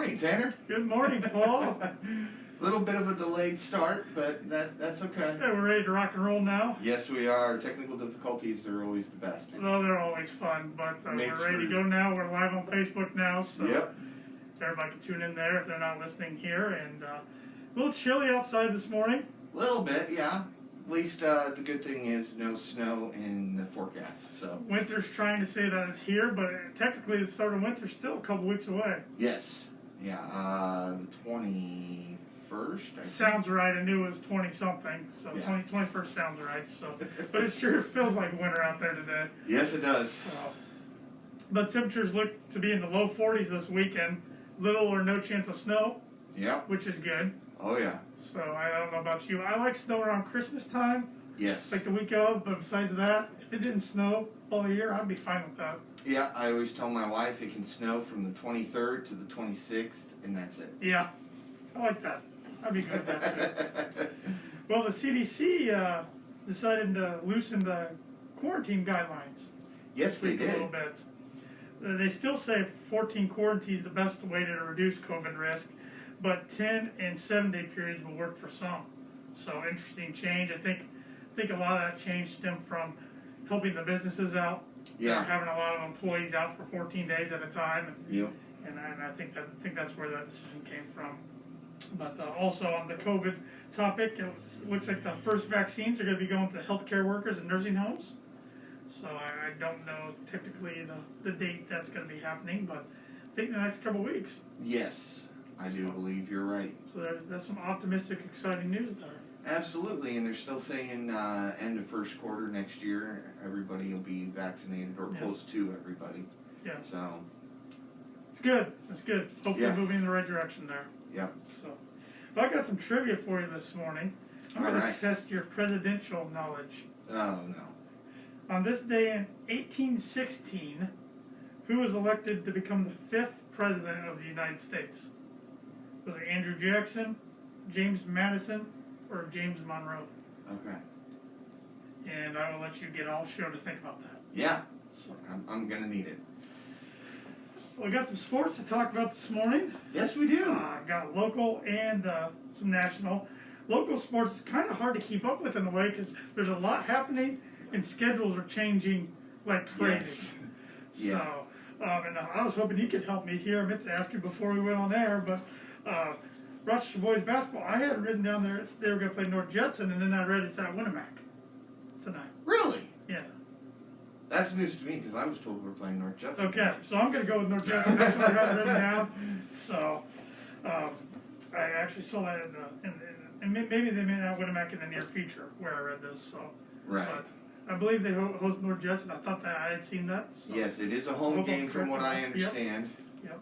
morning, Tanner. Good morning, Paul. A little bit of a delayed start, but that's okay. Yeah, we're ready to rock and roll now. Yes, we are. Technical difficulties are always the best. Well, they're always fun, but Makes we're ready to for- go now. We're live on Facebook now, so Yep. everybody can tune in there if they're not listening here. And a little chilly outside this morning. A little bit, yeah. At least the good thing is no snow in the forecast. So Winter's trying to say that it's here, but technically the start of winter's still a couple weeks away. yes, yeah. The 21st. Sounds right. I knew it was 20-something, so Yeah. 21st sounds right. So, but it sure feels like winter out there today. Yes, it does. So, but temperatures look to be in the low 40s this weekend. Little or no chance of snow, Yep. which is good. Oh yeah. So I don't know about you. I like snow around Christmas time, Yes. like the week of. But besides that, if it didn't snow all year, I'd be fine with that. Yeah, I always tell my wife it can snow from the 23rd to the 26th, and that's it. Yeah, I like that. I'd be good with that too. Well, the CDC decided to loosen the quarantine guidelines. Yes, they A did. little bit. They still say 14 quarantine is the best way to reduce COVID risk, but 10 and 7-day periods will work for some. So interesting change. I think a lot of that change stemmed from helping the businesses out. Yeah. They're having a lot of employees out for 14 days at a time, Yep. and I think that's where that decision came from. But also on the COVID topic, it looks like the first vaccines are going to be going to healthcare workers and nursing homes. So I don't know typically the date that's going to be happening, but I think the next couple of weeks. Yes, I do believe you're right. So that's some optimistic, exciting news there. Absolutely, and they're still saying end of first quarter next year, everybody will be vaccinated or Yeah. close to everybody. Yeah, So, it's good. It's good. Hopefully Yeah. moving in the right direction there. yeah. So, well, I got some trivia for you this morning. I'm going Alright. to test your presidential knowledge. Oh no. On this day in 1816, who was elected to become the 5th president of the United States? Was it Andrew Jackson, James Madison, or James Monroe? Okay. And I will let you get all show to think about that. Yeah, So, I'm gonna need it. we got some sports to talk about this morning. Yes, we do. Got local and some national. Local sports is kind of hard to keep up with in a way because there's a lot happening and schedules are changing like crazy. Yes. Yeah. So, and I was hoping you could help me here. I meant to ask you before we went on air, but Rochester boys basketball, I had written down there they were going to play North Judson, and then I read it's at Winnemac tonight. Really? Yeah. That's news to me because I was told we were playing North Judson. Okay, so I'm going to go with North Judson. That's what I got written down. So, I actually saw that and maybe they may not Winnemac in the near future where I read this. So, Right. but I believe they host North Judson. I thought that I had seen that. So. Yes, it is a home Local game from what I Yep. understand. Yep.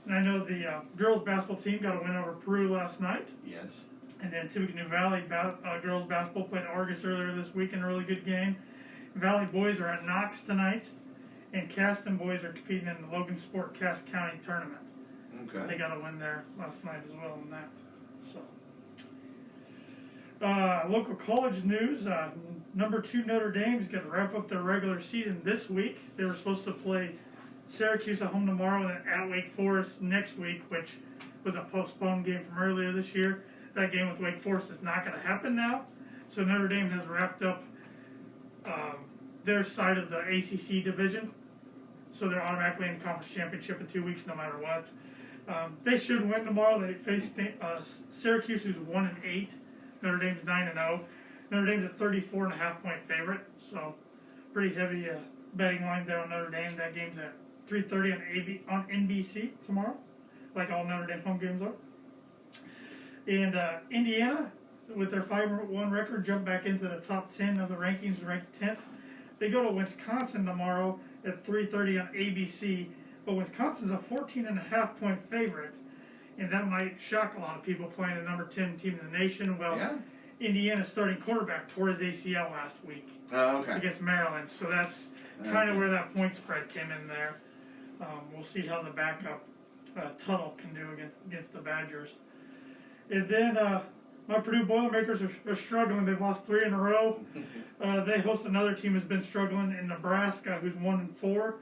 And I know the girls basketball team got a win over Peru last night. Yes. And then Tippecanoe Valley girls basketball played Argus earlier this week in a really good game. Valley boys are at Knox tonight. And Caston boys are competing in the Logan Sport Cass County tournament. They Okay. got a win there last night as well in that. So, local college news. Number 2 Notre Dame is going to wrap up their regular season this week. They were supposed to play Syracuse at home tomorrow and then at Wake Forest next week, which was a postponed game from earlier this year. That game with Wake Forest is not going to happen now. So Notre Dame has wrapped up their side of the ACC division. So they're automatically in the conference championship in 2 weeks no matter what. They should win tomorrow. They face Syracuse, who's 1-8. Notre Dame's 9-0. Notre Dame's a 34.5-point favorite, so pretty heavy betting line there on Notre Dame. That game's at 3:30 on NBC tomorrow, like all Notre Dame home games are. And Indiana, with their 5-1 record, jumped back into the top 10 of the rankings, ranked 10th. They go to Wisconsin tomorrow at 3:30 on ABC, but Wisconsin's a 14.5-point favorite, and that might shock a lot of people playing the number 10 team in the nation. Well, Yeah. Indiana's starting quarterback tore his ACL last week Oh, okay. against Maryland, so that's kind of where that point spread came in there. We'll see how the backup Tuttle can do against the Badgers. And then my Purdue Boilermakers are struggling. They've lost 3 in a row. They host another team who's been struggling in Nebraska, who's 1-4.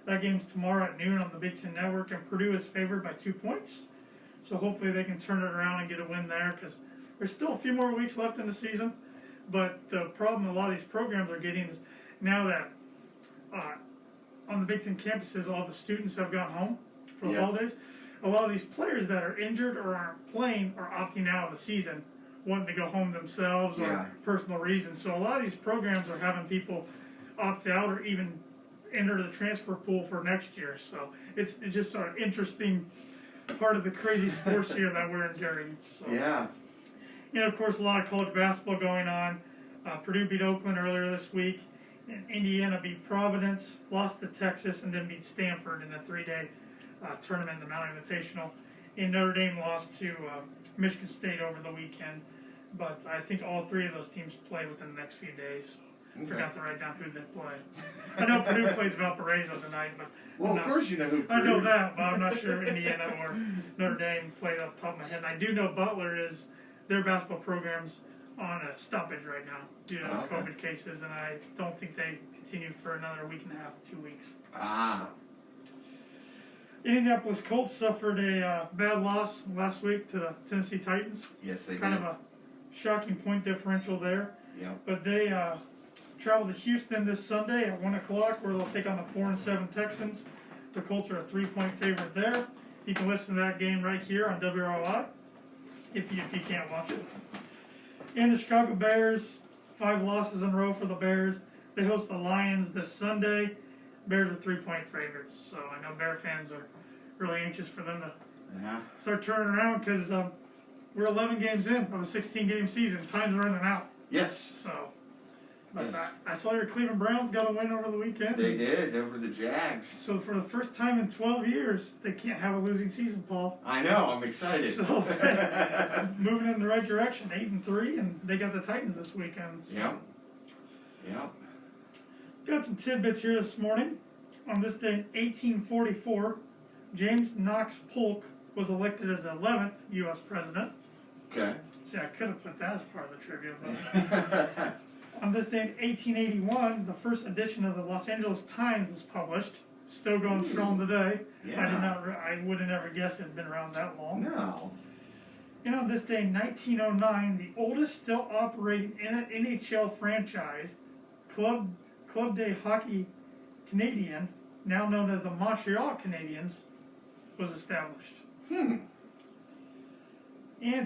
That game's tomorrow at noon on the Big Ten Network, and Purdue is favored by 2 points. So hopefully they can turn it around and get a win there, because there's still a few more weeks left in the season. But the problem a lot of these programs are getting is now that on the Big Ten campuses, all the students have gone home for the holidays. A lot of these players that are injured or aren't playing are opting out of the season, wanting to go home themselves or personal reasons. So a lot of these programs are having people opt out or even enter the transfer pool for next year. So it's just an interesting part of the crazy sports year that we're enduring. So. Yeah. And of course, a lot of college basketball going on. Purdue beat Oakland earlier this week. And Indiana beat Providence, lost to Texas, and then beat Stanford in a 3-day tournament, the Mountain Invitational. And Notre Dame lost to Michigan State over the weekend. But I think all three of those teams play within the next few days. I forgot to write down who they play. I know Purdue plays Valparaiso tonight, but Well, of course you know who Purdue. I know that, but I'm not sure Indiana or Notre Dame played off the top of my head. And I do know Butler is their basketball program's on a stoppage right now due to COVID cases, and I don't think they continue for another week and a half, 2 weeks. So. Indianapolis Colts suffered a bad loss last week to the Tennessee Titans. Yes, they kind did. Of a shocking point differential there. Yeah. But they travel to Houston this Sunday at 1 o'clock, where they'll take on the 4-7 Texans. The Colts are a 3-point favorite there. You can listen to that game right here on WROI if you can't watch it. And the Chicago Bears, 5 losses in a row for the Bears. They host the Lions this Sunday. Bears are 3-point favorites, so I know Bear fans are really anxious for them to start turning around, because we're 11 games in of a 16-game season. Time's running out. Yes. So, but I saw your Cleveland Browns got a win over the weekend. They did, over the Jags. So for the first time in 12 years, they can't have a losing season, Paul. I know, I'm excited. So, moving in the right direction, 8-3, and they got the Titans this weekend. So. Yep. Got some tidbits here this morning. On this day in 1844, James Knox Polk was elected as the 11th U.S. president. Okay. See, I could have put that as part of the trivia, but on this day in 1881, the first edition of the Los Angeles Times was published. Still going strong today. Yeah. I would have never guessed it had been around that long. No. And on this day in 1909, the oldest still operating NHL franchise, Club de Hockey Canadien, now known as the Montreal Canadiens, was established. And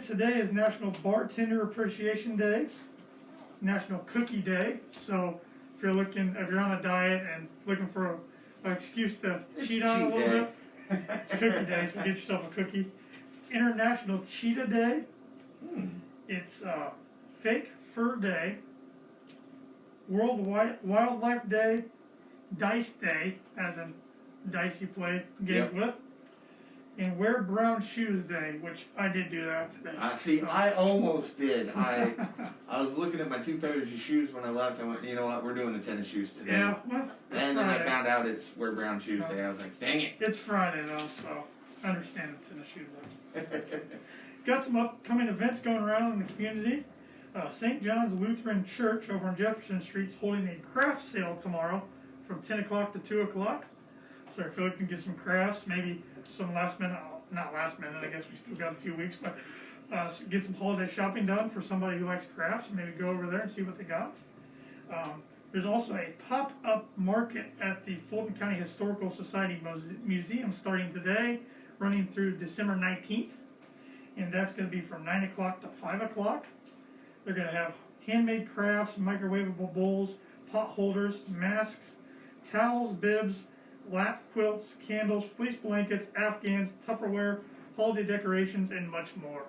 today is National Bartender Appreciation Day, National Cookie Day. So if you're on a diet and looking for an excuse to cheat on a little bit, it's Cookie Day, so get yourself a cookie. International Cheetah Day. It's Fake Fur Day. World Wildlife Day. Dice Day, as in dice you play games with. And Wear Brown Shoes Day, which I did do that today. See, I almost did. I was looking at my 2 pairs of shoes when I left. I went, you know what, we're doing the tennis shoes today. Yeah, well, and then I found out it's Wear Brown Shoes Day. I was like, dang it. It's Friday, though, so I understand the tennis shoe day. Got some upcoming events going around in the community. St. John's Lutheran Church over on Jefferson Street is holding a craft sale tomorrow from 10 o'clock to 2 o'clock. So if you're looking to get some crafts, maybe some not last minute, I guess we still got a few weeks, but get some holiday shopping done for somebody who likes crafts. Maybe go over there and see what they got. There's also a pop-up market at the Fulton County Historical Society Museum starting today, running through December 19th. And that's going to be from 9 o'clock to 5 o'clock. They're going to have handmade crafts, microwavable bowls, pot holders, masks, towels, bibs, lap quilts, candles, fleece blankets, afghans, Tupperware, holiday decorations, and much more.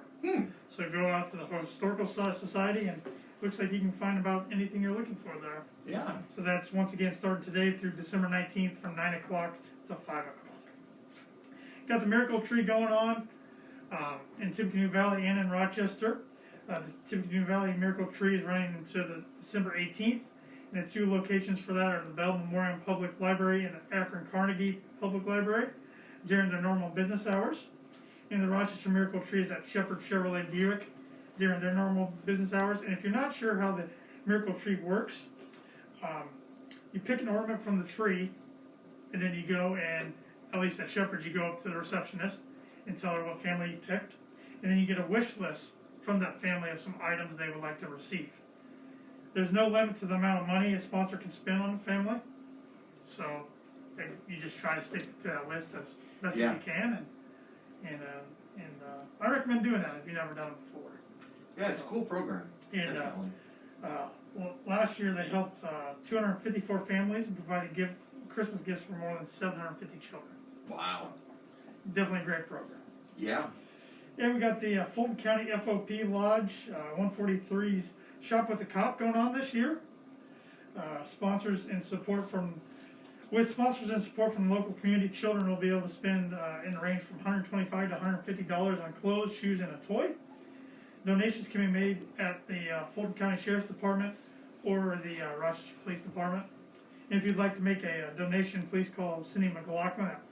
So go out to the Historical Society, and looks like you can find about anything you're looking for there. Yeah. So that's once again starting today through December 19th from 9 o'clock to 5 o'clock. Got the Miracle Tree going on in Tippecanoe Valley and in Rochester. The Tippecanoe Valley Miracle Tree is running into the December 18th. And the 2 locations for that are the Bell Memorial Public Library and the Akron Carnegie Public Library during their normal business hours. And the Rochester Miracle Tree is at Shepherd Chevrolet Buick during their normal business hours. And if you're not sure how the Miracle Tree works, you pick an ornament from the tree, and then you go and, at least at Shepherd's, you go up to the receptionist and tell her what family you picked, and then you get a wish list from that family of some items they would like to receive. There's no limit to the amount of money a sponsor can spend on the family, so you just try to stick to that list as best as you can, and I recommend doing that if you've never done it before. Yeah, it's a cool program. And definitely. well, last year they helped 254 families and provided Christmas gifts for more than 750 children. Wow. So, definitely a great program. Yeah. Yeah, we got the Fulton County FOP Lodge 143's Shop with the Cop going on this year. Sponsors and support from the local community, children will be able to spend in the range from $125 to $150 on clothes, shoes, and a toy. Donations can be made at the Fulton County Sheriff's Department or the Rochester Police Department. And if you'd like to make a donation, please call Cindy McLaughlin at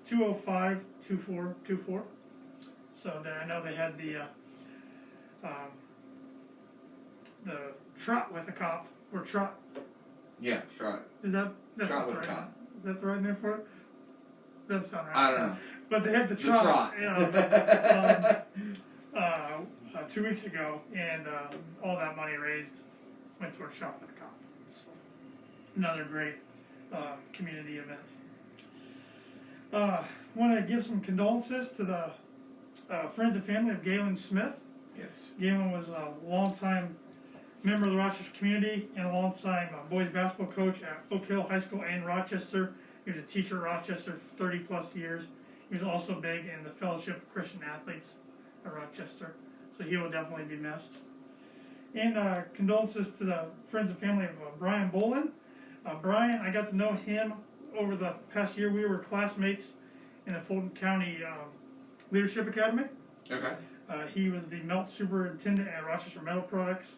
574-205-2424. So I know they had the Trot with a Cop, or Trot. Yeah, Trot. That's Trot not with the a right Cop. name. Is that the right name for it? Doesn't sound right. I don't know. But they had the The Trot. Trot. 2 weeks ago, and all that money raised went towards Shop with a Cop. So another great community event. Want to give some condolences to the friends and family of Galen Smith. Yes. Galen was a longtime member of the Rochester community and a longtime boys basketball coach at Oak Hill High School and Rochester. He was a teacher at Rochester for 30 plus years. He was also big in the Fellowship of Christian Athletes at Rochester, so he will definitely be missed. And condolences to the friends and family of Brian Bolin. Brian, I got to know him over the past year. We were classmates in the Fulton County Leadership Academy. Okay. He was the melt superintendent at Rochester Metal Products,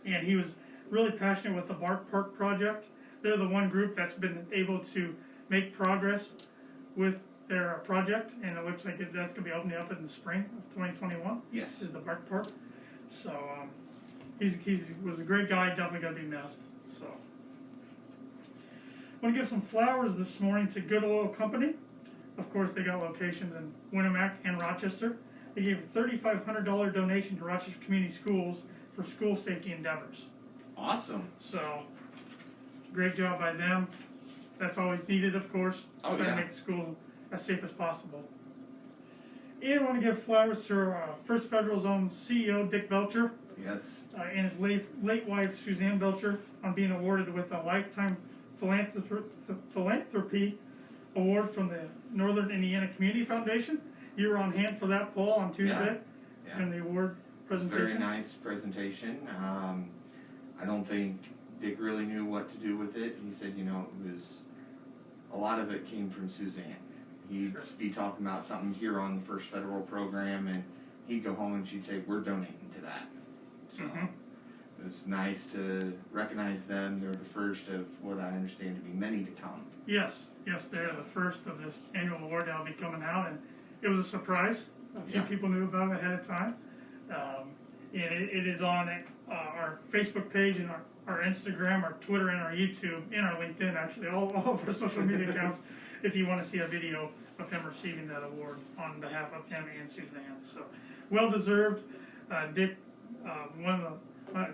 and he was really passionate with the Bark Park project. They're the one group that's been able to make progress with their project, and it looks like that's going to be opening up in the spring of 2021. Yes. Is the Bark Park. So he was a great guy, definitely going to be missed. So I want to give some flowers this morning to Good Oil Company. Of course, they got locations in Winnemac and Rochester. They gave a $3,500 donation to Rochester Community Schools for school safety endeavors. Awesome. So, great job by them. That's always needed, of course. Oh, Try yeah. to make the school as safe as possible. And I want to give flowers to our First Federal Zone CEO, Dick Belcher, Yes. and his late wife, Suzanne Belcher, on being awarded with a Lifetime Philanthropy Award from the Northern Indiana Community Foundation. You were on hand for that, Paul, on Tuesday, Yeah. in the award presentation. Very nice presentation. I don't think Dick really knew what to do with it. He said, it was a lot of it came from Suzanne. He'd be talking about something here on the First Federal program, and he'd go home and she'd say, "We're donating to that." So it was nice to recognize them. They're the first of what I understand to be many to come. Yes, they're the first of this annual award that'll be coming out, and it was a surprise. A few people knew about it ahead of time. And it is on our Facebook page and our Instagram, our Twitter, and our YouTube, and our LinkedIn, actually, all of our social media accounts, if you want to see a video of him receiving that award on behalf of him and Suzanne. So, well deserved. Dick, one of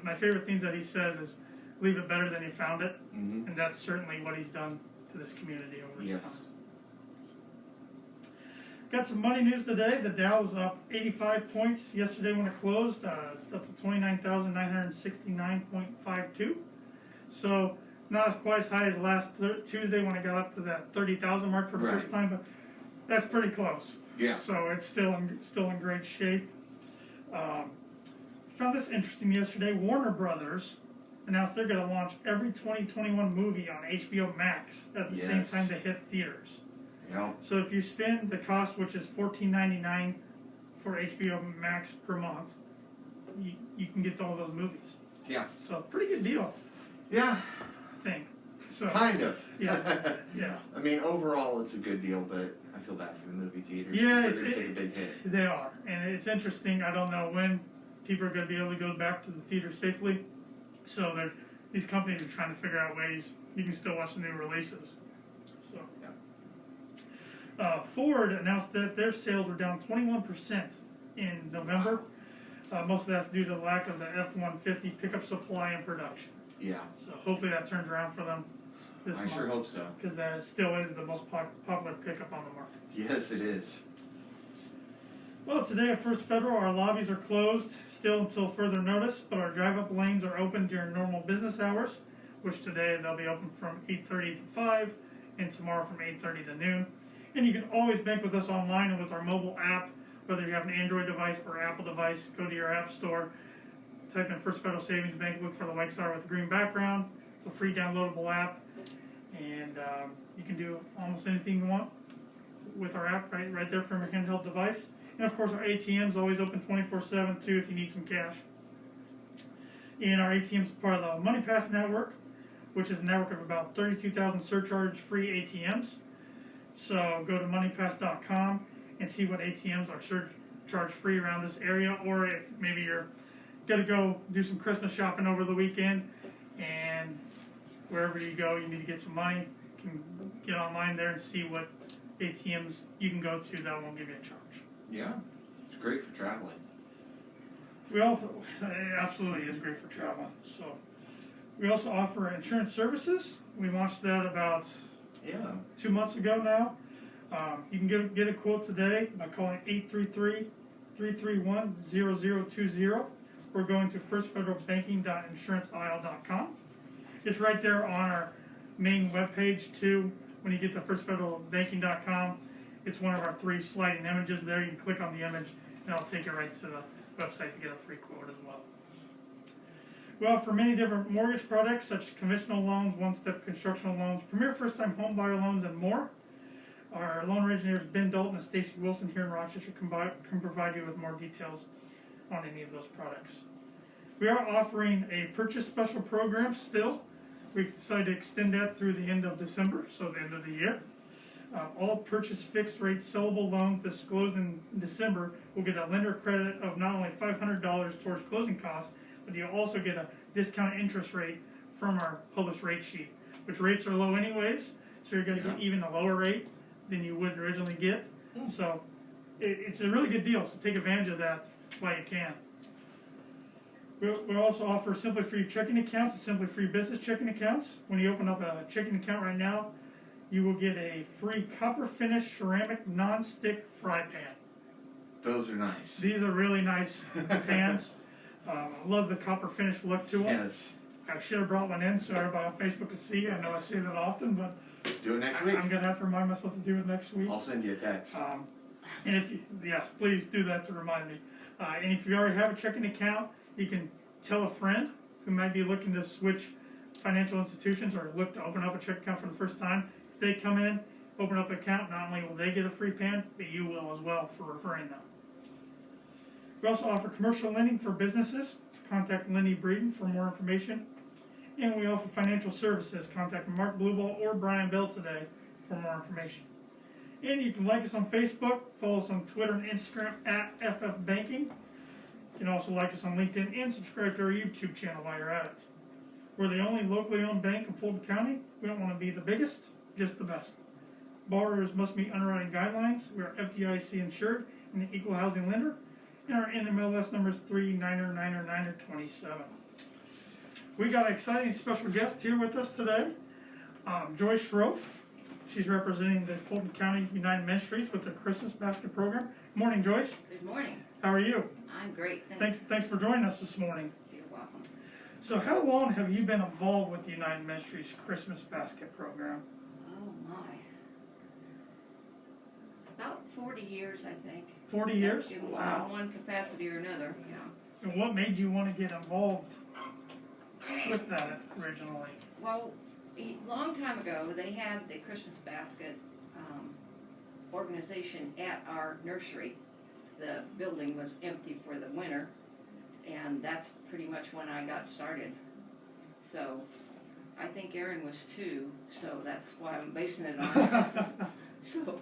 my favorite things that he says is, leave it better than you found it. Mm-hmm. And that's certainly what he's done to this community over his time. Got some money news today. The Dow was up 85 points yesterday when it closed, up to 29,969.52. So not quite as high as last Tuesday when it got up to that 30,000 mark for the first time, but that's pretty close. Yeah. So it's still in great shape. Found this interesting yesterday. Warner Brothers announced they're going to launch every 2021 movie on HBO Max at the same time they hit theaters. Yep. So if you spend the cost, which is $14.99 for HBO Max per month, you can get all those movies. Yeah. So pretty good deal. Yeah. I think. So Kind of. Yeah. I mean, overall, it's a good deal, but I feel bad for the movie theaters. Yeah, They're gonna take a big hit. They are, and it's interesting. I don't know when people are going to be able to go back to the theater safely. So these companies are trying to figure out ways you can still watch the new releases Ford announced that their sales were down 21% in November. Most of that's due to the lack of the F-150 pickup supply and production. Yeah. So hopefully that turns around for them this month. I sure hope so. Because that still is the most popular pickup on the market. Yes, it is. Well, today at First Federal, our lobbies are closed still until further notice, but our drive-up lanes are open during normal business hours, which today they'll be open from 8:30 to 5, and tomorrow from 8:30 to noon. And you can always bank with us online and with our mobile app, whether you have an Android device or Apple device. Go to your app store, type in First Federal Savings Bank, look for the white star with the green background. It's a free downloadable app, and you can do almost anything you want with our app right there from your handheld device. And of course, our ATM's always open 24/7 too if you need some cash. And our ATM's part of the MoneyPass network, which is a network of about 32,000 surcharge-free ATMs. So go to moneypass.com and see what ATMs are surcharge-free around this area, or if maybe you're going to go do some Christmas shopping over the weekend, and wherever you go, you need to get some money, you can get online there and see what ATMs you can go to that won't give you a charge. Yeah, it's great for traveling. We also, it absolutely is great for travel. So we also offer insurance services. We launched that about 2 months ago now. You can get a quote today by calling 833-331-0020 or going to firstfederalbanking.insuranceaisle.com. It's right there on our main webpage too. When you get to firstfederalbanking.com, it's one of our 3 sliding images there. You can click on the image and it'll take you right to the website to get a free quote as well. We offer many different mortgage products such as conventional loans, one-step construction loans, premier first-time home buyer loans, and more. Our loan originators Ben Dalton and Stacy Wilson here in Rochester can provide you with more details on any of those products. We are offering a purchase special program still. We've decided to extend that through the end of December, so the end of the year. All purchase fixed rate sellable loans disclosed in December will get a lender credit of not only $500 towards closing costs, but you'll also get a discounted interest rate from our published rate sheet, which rates are low anyways, so you're going to get even a lower rate than you would originally get. So it's a really good deal, so take advantage of that while you can. We also offer Simply Free checking accounts and Simply Free business checking accounts. When you open up a checking account right now, you will get a free copper finish ceramic non-stick fry pan. Those are nice. These are really nice pans. I love the copper finish look to them. Yes. I should have brought one in so everybody on Facebook could see. I know I say that often, but do it next week. I'm going to have to remind myself to do it next week. I'll send you a text. And if you, yes, please do that to remind me. And if you already have a checking account, you can tell a friend who might be looking to switch financial institutions or look to open up a checking account for the first time. If they come in, open up an account, not only will they get a free pan, but you will as well for referring them. We also offer commercial lending for businesses. Contact Lenny Breeden for more information. And we offer financial services. Contact Mark Blueball or Brian Bell today for more information. And you can like us on Facebook, follow us on Twitter and Instagram at FFBanking. You can also like us on LinkedIn and subscribe to our YouTube channel while you're at it. We're the only locally owned bank in Fulton County. We don't want to be the biggest, just the best. Borrowers must meet underwriting guidelines. We are FDIC insured and an equal housing lender. And our NMLS number is 399927. We got an exciting special guest here with us today, Joyce Sroufe. She's representing the Fulton County United Ministries with the Christmas Basket Program. Morning, Joyce. Good morning. How are you? I'm great, thanks. Thanks for joining us this morning. You're welcome. So how long have you been involved with the United Ministries Christmas Basket Program? Oh, my. About 40 years, I think. 40 years? In Wow. one capacity or another, yeah. And what made you want to get involved with that originally? Well, a long time ago, they had the Christmas Basket organization at our nursery. The building was empty for the winter, and that's pretty much when I got started. So I think Aaron was 2, so that's why I'm basing it on that. So,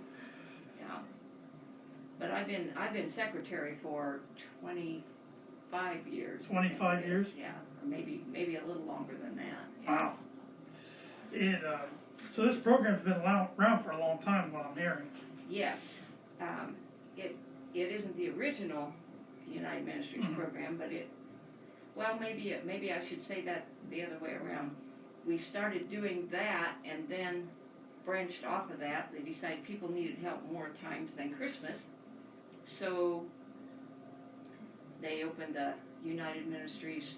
yeah. But I've been secretary for 25 years. 25 years? Yeah, or maybe a little longer than that. Yeah. Wow. And so this program's been around for a long time, what I'm hearing. Yes. It isn't the original United Ministries program, but maybe I should say that the other way around. We started doing that and then branched off of that. They decided people needed help more times than Christmas. So they opened the United Ministries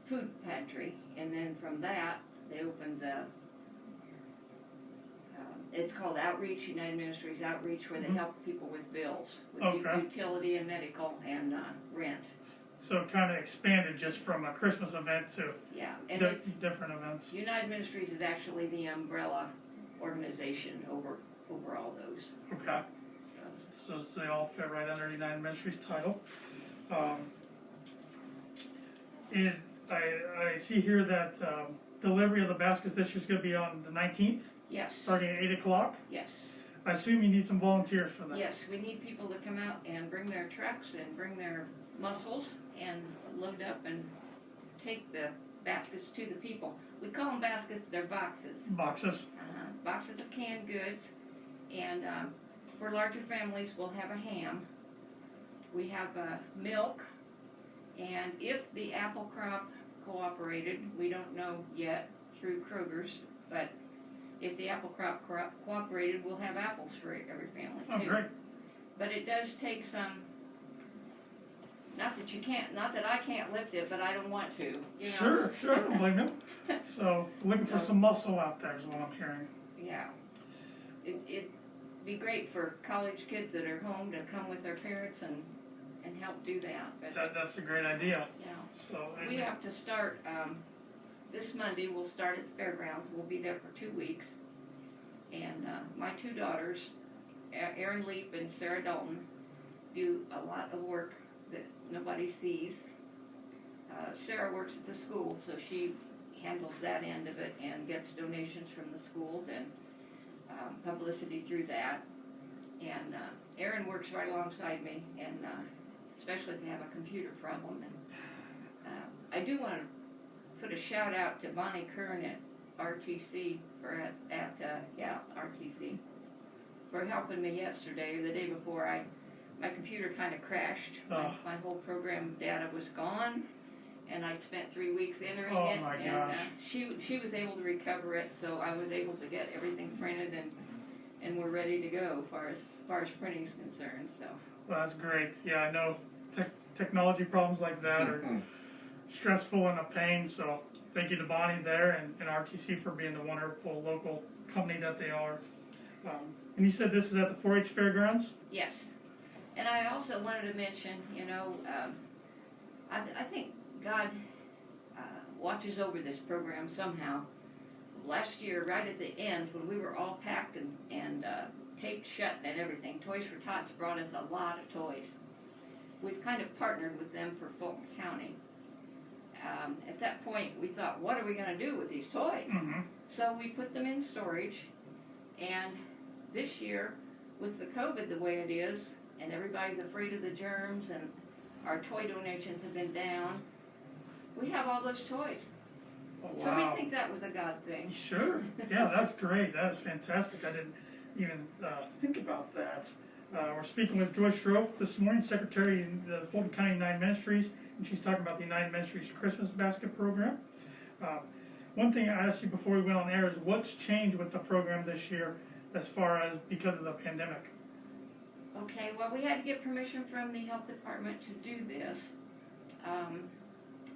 food pantry, and then from that they opened the it's called Outreach, United Ministries Outreach, where they help people with bills, with utility and medical and rent. So it kind of expanded just from a Christmas event to and different events. United Ministries is actually the umbrella organization over all those. Okay. So they all fit right under United Ministries title. And I see here that delivery of the baskets this year is going to be on the 19th. Yes. Starting at 8 o'clock? Yes. I assume you need some volunteers for that. Yes, we need people to come out and bring their trucks and bring their muscles and load up and take the baskets to the people. We call them baskets, they're boxes. Boxes. Boxes of canned goods. And for larger families, we'll have a ham. We have milk. And if the apple crop cooperated, we don't know yet through Kroger's, but if the apple crop cooperated, we'll have apples for every family too. Oh, great. But it does take some, not that I can't lift it, but I don't want to. You know? Sure, don't blame you. So, looking for some muscle out there is what I'm hearing. Yeah. It'd be great for college kids that are home to come with their parents and help do that. But That's a great idea. yeah. So We have to start, this Monday, we'll start at the fairgrounds. We'll be there for 2 weeks. And my two daughters, Erin Leap and Sarah Dalton, do a lot of work that nobody sees. Sarah works at the school, so she handles that end of it and gets donations from the schools and publicity through that. And Erin works right alongside me, and especially if you have a computer problem. And I do want to put a shout out to Bonnie Kern at RTC RTC for helping me yesterday or the day before. My computer kind of crashed. My whole program data was gone, and I'd spent 3 weeks entering it. My and gosh. She was able to recover it, so I was able to get everything printed and we're ready to go as far as printing is concerned. So. Well, that's great. Yeah, I know technology problems like that are stressful and a pain, so thank you to Bonnie there and RTC for being the wonderful local company that they are. And you said this is at the 4-H Fairgrounds? Yes. And I also wanted to mention, I think God watches over this program somehow. Last year, right at the end, when we were all packed and taped shut and everything, Toys for Tots brought us a lot of toys. We've kind of partnered with them for Fulton County. At that point, we thought, what are we going to do with these toys? Mm-hmm. So we put them in storage, and this year, with the COVID the way it is, and everybody's afraid of the germs, and our toy donations have been down, we have all those toys. Oh, wow. So we think that was a God thing. Sure. Yeah, that's great. That is fantastic. I didn't even think about that. We're speaking with Joyce Sroufe this morning, Secretary in the Fulton County United Ministries, and she's talking about the United Ministries Christmas Basket Program. One thing I asked you before we went on air is what's changed with the program this year as far as because of the pandemic? Okay, well, we had to get permission from the health department to do this.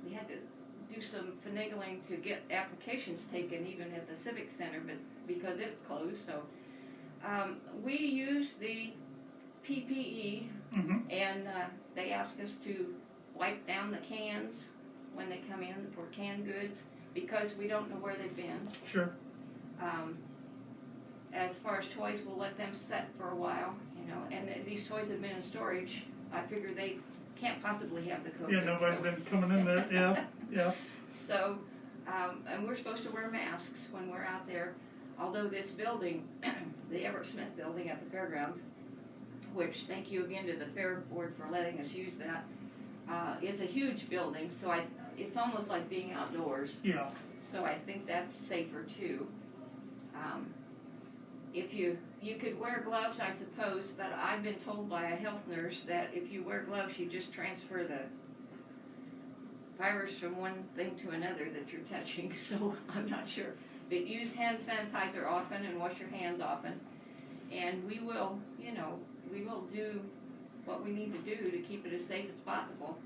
We had to do some finagling to get applications taken even at the Civic Center, but because it's closed, so we used the PPE, and they asked us to wipe down the cans when they come in for canned goods because we don't know where they've been. Sure. As far as toys, we'll let them set for a while, and these toys have been in storage. I figure they can't possibly have the COVID. Yeah, nobody's been coming in there. Yeah. So, and we're supposed to wear masks when we're out there. Although this building, the Everett Smith building at the fairgrounds, which thank you again to the Fair Board for letting us use that, it's a huge building, so it's almost like being outdoors. Yeah. So I think that's safer too. if you could wear gloves, I suppose, but I've been told by a health nurse that if you wear gloves, you just transfer the virus from one thing to another that you're touching, so I'm not sure. But use hand sanitizer often and wash your hands often. And we will, we will do what we need to do to keep it as safe as possible.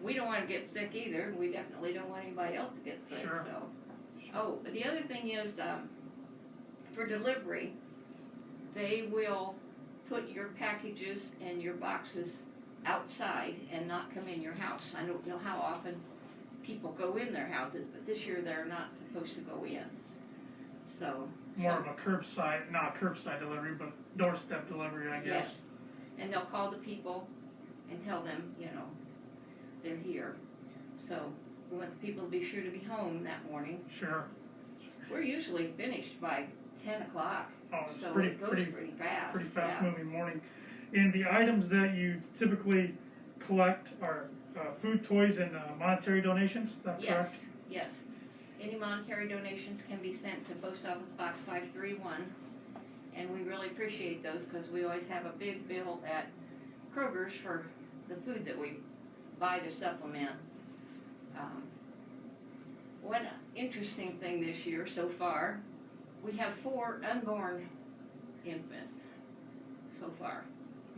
We don't want to get sick either. We definitely don't want anybody else to get sick. Sure. So, oh, the other thing is, for delivery, they will put your packages and your boxes outside and not come in your house. I don't know how often people go in their houses, but this year they're not supposed to go in. So More of a curbside, not curbside delivery, but doorstep delivery, I guess. yes, and they'll call the people and tell them, they're here. So we want the people to be sure to be home that morning. Sure. We're usually finished by 10 o'clock, Oh, it's so pretty it goes pretty fast. pretty fast yeah. moving morning. And the items that you typically collect are food, toys, and monetary donations. Is that Yes, correct? yes. Any monetary donations can be sent to Post Office Box 531, and we really appreciate those because we always have a big bill at Kroger's for the food that we buy to supplement. One interesting thing this year so far, we have 4 unborn infants so far.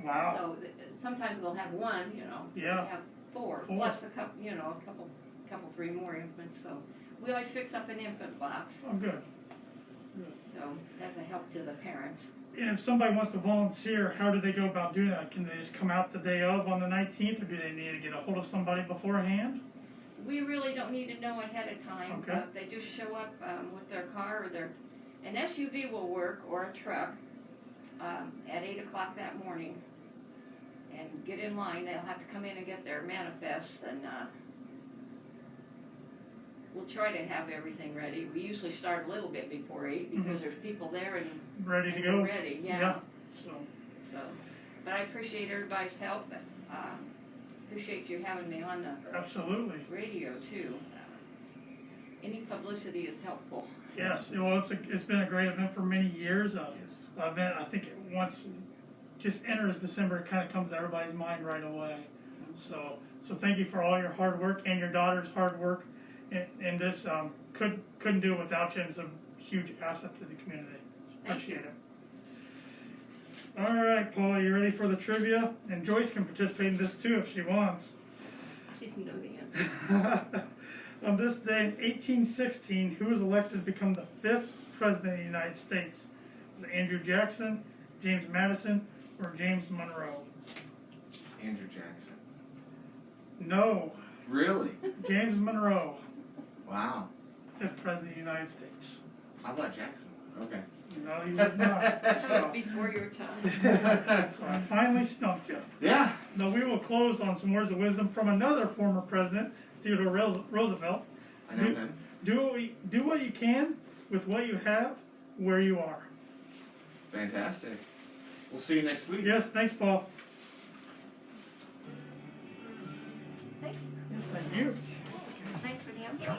Wow. So sometimes we'll have one, Yeah. we have 4, 4. plus a couple, a couple, 3 more infants. So we always fix up an infant box. Oh, good. So that's a help to the parents. And if somebody wants to volunteer, how do they go about doing that? Can they just come out the day of on the 19th, or do they need to get a hold of somebody beforehand? We really don't need to know ahead of time. Okay. They just show up with their car or an SUV will work, or a truck, at 8 o'clock that morning and get in line. They'll have to come in and get their manifests, and we'll try to have everything ready. We usually start a little bit before 8 because there's people there and Ready to and go? we're ready. Yeah. So, But I appreciate everybody's help. Appreciate you having me on the absolutely. radio too. Any publicity is helpful. Yes. Well, it's been a great event for many years. Yes. Event, I think once just enters December, it kind of comes to everybody's mind right away. So thank you for all your hard work and your daughter's hard work. And this couldn't do it without you. And it's a huge asset to the community. Thank you. Appreciate it. All right, Paul, you ready for the trivia? And Joyce can participate in this too if she wants. I didn't know the answer. On this day in 1816, who was elected to become the 5th President of the United States? Was it Andrew Jackson, James Madison, or James Monroe? Andrew Jackson. No, Really? James Monroe, Wow. 5th President of the United States. I thought Jackson. Okay. No, he was not. So, Before your time. so I finally stumped you. Yeah. Now we will close on some words of wisdom from another former president, Theodore Roosevelt. I know him. Do what you can with what you have, where you are. Fantastic. We'll see you next week. Yes, thanks, Paul. Thank you. Thank you. Thanks for the info.